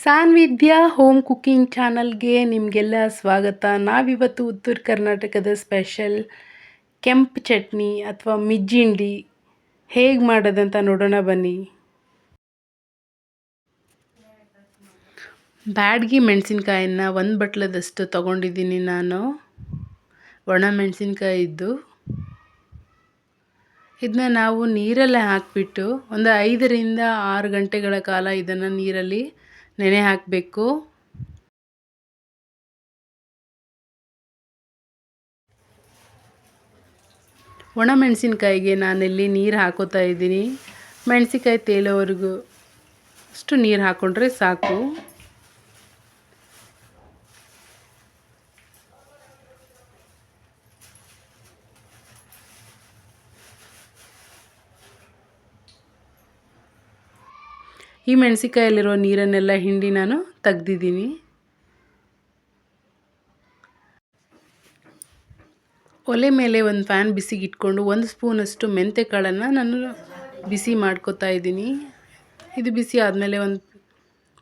ಸಾನ್ವಿಧ್ಯ home cooking ಚಾನಲ್ಗೆ ನಿಮಗೆಲ್ಲ ಸ್ವಾಗತ. ನಾವಿವತ್ತು ಉತ್ತರ ಕರ್ನಾಟಕದ ಸ್ಪೆಷಲ್ ಕೆಂಪು ಚಟ್ನಿ ಅಥವಾ ಮಿಜ್ಜಿಂಡಿ ಹೇಗೆ ಮಾಡೋದಂತ ನೋಡೋಣ ಬನ್ನಿ. ಬ್ಯಾಡಗಿ ಮೆಣಸಿನ್ಕಾಯನ್ನು ಒಂದು ಬಟ್ಲದಷ್ಟು ತೊಗೊಂಡಿದ್ದೀನಿ ನಾನು. ಒಣ ಮೆಣಸಿನ್ಕಾಯಿ ಇದ್ದು ಇದನ್ನ ನಾವು ನೀರಲ್ಲೇ ಹಾಕಿಬಿಟ್ಟು ಒಂದು 5ರಿಂದ 6 ಗಂಟೆಗಳ ಕಾಲ ಇದನ್ನು ನೀರಲ್ಲಿ ನೆನೆ ಹಾಕಬೇಕು. ಒಣ ಮೆಣಸಿನ್ಕಾಯಿಗೆ ನಾನಿಲ್ಲಿ ನೀರು ಹಾಕೋತಾ ಇದ್ದೀನಿ. ಮೆಣಸಿನ್ಕಾಯಿ ತೇಲೋವರೆಗೂ ಅಷ್ಟು ನೀರು ಹಾಕ್ಕೊಂಡ್ರೆ ಸಾಕು. ಈ ಮೆಣಸಿನ್ಕಾಯಲ್ಲಿರೋ ನೀರನ್ನೆಲ್ಲ ಹಿಂಡಿ ನಾನು ತೆಗ್ದಿದ್ದೀನಿ. ಒಲೆ ಮೇಲೆ ಒಂದು ಫ್ಯಾನ್ ಬಿಸಿಗೆ ಇಟ್ಕೊಂಡು 1 ಸ್ಪೂನಷ್ಟು ಮೆಂತ್ಯ ಕಾಳನ್ನು ನಾನು ಬಿಸಿ ಮಾಡ್ಕೊತಾ ಇದ್ದೀನಿ. ಇದು ಬಿಸಿ ಆದಮೇಲೆ ಒಂದು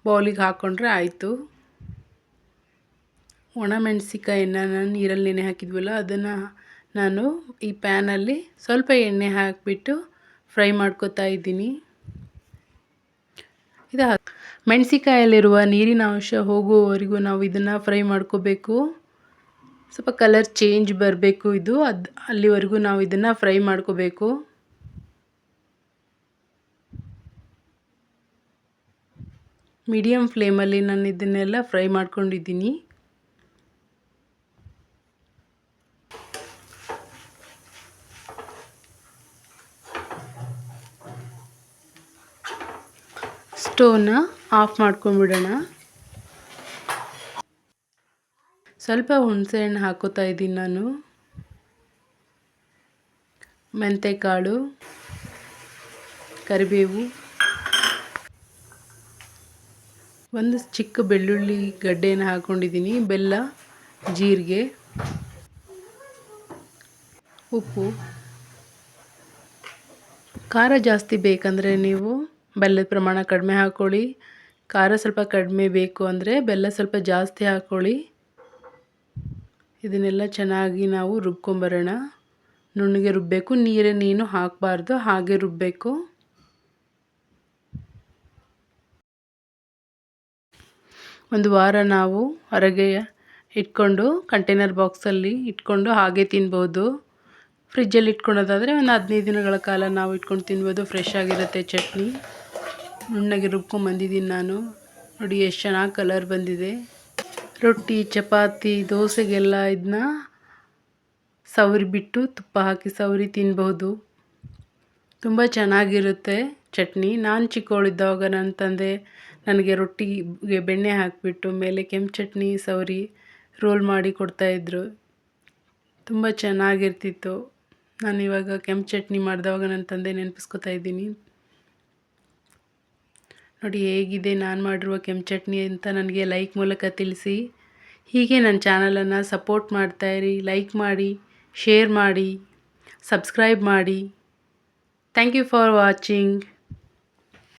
ಬೌಲಿಗೆ ಹಾಕ್ಕೊಂಡ್ರೆ ಆಯಿತು. ಒಣ ಮೆಣಸಿನ್ಕಾಯನ್ನು ನಾನು ನೀರಲ್ಲಿ ನೆನೆ ಹಾಕಿದ್ವಲ್ಲ ಅದನ್ನು ನಾನು ಈ ಪ್ಯಾನಲ್ಲಿ ಸ್ವಲ್ಪ ಎಣ್ಣೆ ಹಾಕಿಬಿಟ್ಟು ಫ್ರೈ ಮಾಡ್ಕೊತಾ ಇದ್ದೀನಿ. ಇದು ಮೆಣಸಿನ್ಕಾಯಲ್ಲಿರುವ ನೀರಿನ ಅಂಶ ಹೋಗುವವರೆಗೂ ನಾವು ಇದನ್ನು ಫ್ರೈ ಮಾಡ್ಕೋಬೇಕು. ಸ್ವಲ್ಪ ಕಲರ್ ಚೇಂಜ್ ಬರಬೇಕು. ಅಲ್ಲಿವರೆಗೂ ನಾವು ಇದನ್ನು ಫ್ರೈ ಮಾಡ್ಕೋಬೇಕು. ಮೀಡಿಯಮ್ ಫ್ಲೇಮಲ್ಲಿ ನಾನು ಇದನ್ನೆಲ್ಲ ಫ್ರೈ ಮಾಡ್ಕೊಂಡಿದ್ದೀನಿ. ಸ್ಟವ್ನ ಆಫ್ ಮಾಡ್ಕೊಂಬಿಡೋಣ. ಸ್ವಲ್ಪ ಹುಣಸೆಹಣ್ಣು ಹಾಕೋತಾ ಇದ್ದೀನಿ ನಾನು. ಮೆಂತೆಕಾಳು, ಕರಿಬೇವು, ಒಂದು ಚಿಕ್ಕ ಬೆಳ್ಳುಳ್ಳಿ ಗಡ್ಡೆಯನ್ನು ಹಾಕ್ಕೊಂಡಿದ್ದೀನಿ, ಬೆಲ್ಲ, ಜೀರಿಗೆ, ಉಪ್ಪು. ಖಾರ ಜಾಸ್ತಿ ಬೇಕಂದರೆ ನೀವು ಬೆಲ್ಲದ ಪ್ರಮಾಣ ಕಡಿಮೆ ಹಾಕ್ಕೊಳ್ಳಿ. ಖಾರ ಸ್ವಲ್ಪ ಕಡಿಮೆ ಬೇಕು ಅಂದರೆ ಬೆಲ್ಲ ಸ್ವಲ್ಪ ಜಾಸ್ತಿ ಹಾಕ್ಕೊಳ್ಳಿ. ಇದನ್ನೆಲ್ಲ ಚೆನ್ನಾಗಿ ನಾವು ರುಬ್ಕೊಂಬರೋಣ. ನುಣ್ಣಗೆ ರುಬ್ಬಬೇಕು. ನೀರೇನು ಹಾಕಬಾರ್ದು, ಹಾಗೆ ರುಬ್ಬಬೇಕು. ಒಂದು ವಾರ ನಾವು ಹೊರಗೆ ಇಟ್ಕೊಂಡು ಕಂಟೈನರ್ ಬಾಕ್ಸಲ್ಲಿ ಇಟ್ಕೊಂಡು ಹಾಗೆ ತಿನ್ಬೋದು. ಫ್ರಿಜ್ಜಲ್ಲಿ ಇಟ್ಕೊಳೋದಾದರೆ ಒಂದು 15 ದಿನಗಳ ಕಾಲ ನಾವು ಇಟ್ಕೊಂಡು ತಿನ್ಬೋದು. ಫ್ರೆಶ್ ಆಗಿರುತ್ತೆ ಚಟ್ನಿ. ನುಣ್ಣಗೆ ರುಬ್ಕೊಂಬಂದಿದ್ದೀನಿ ನಾನು. ನೋಡಿ ಎಷ್ಟು ಚೆನ್ನಾಗಿ ಕಲರ್ ಬಂದಿದೆ. ರೊಟ್ಟಿ, ಚಪಾತಿ, ದೋಸೆಗೆಲ್ಲ ಇದನ್ನ ಸವರಿಬಿಟ್ಟು ತುಪ್ಪ ಹಾಕಿ ಸವರಿ ತಿನ್ಬೋದು. ತುಂಬ ಚೆನ್ನಾಗಿರುತ್ತೆ ಚಟ್ನಿ. ನಾನು ಚಿಕ್ಕವಳಿದ್ದಾಗ ನನ್ನ ತಂದೆ ನನಗೆ ರೊಟ್ಟಿಗೆ ಬೆಣ್ಣೆ ಹಾಕಿಬಿಟ್ಟು ಮೇಲೆ ಕೆಂಪು ಚಟ್ನಿ ಸವರಿ ರೋಲ್ ಮಾಡಿ ಕೊಡ್ತಾಯಿದ್ರು. ತುಂಬ ಚೆನ್ನಾಗಿರ್ತಿತ್ತು. ನಾನು ಇವಾಗ ಕೆಂಪು ಚಟ್ನಿ ಮಾಡಿದವಾಗ ನನ್ನ ತಂದೆ ನೆನಪಿಸ್ಕೊತಾ ಇದ್ದೀನಿ. ನೋಡಿ ಹೇಗಿದೆ ನಾನು ಮಾಡಿರುವ ಕೆಂಪು ಚಟ್ನಿ ಅಂತ ನನಗೆ ಲೈಕ್ ಮೂಲಕ ತಿಳಿಸಿ. ಹೀಗೆ ನನ್ನ ಚಾನಲನ್ನು ಸಪೋರ್ಟ್ ಮಾಡ್ತಾಯಿರಿ. ಲೈಕ್ ಮಾಡಿ, ಶೇರ್ ಮಾಡಿ, ಸಬ್ಸ್ಕ್ರೈಬ್ ಮಾಡಿ. Thank you for watching.